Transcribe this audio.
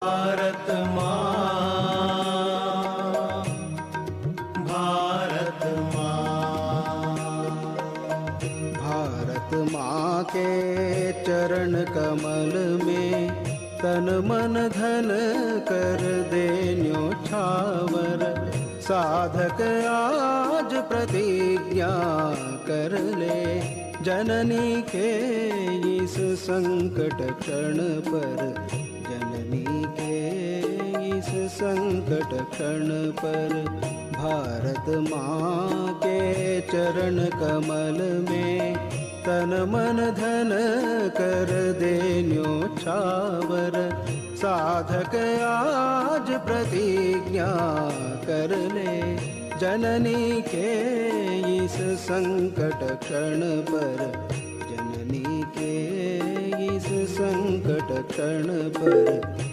भारत माँ, भारत माँ, भारत माँ के चरण कमल में तन मन धन कर दे न्योछावर। साधक आज प्रतिज्ञा कर ले, जननी के इस संकट क्षण पर, जननी के इस संकट क्षण पर। भारत माँ के चरण कमल में तन मन धन कर दे न्योछावर। साधक आज प्रतिज्ञा कर ले, जननी के इस संकट क्षण पर, जननी के इस संकट क्षण पर।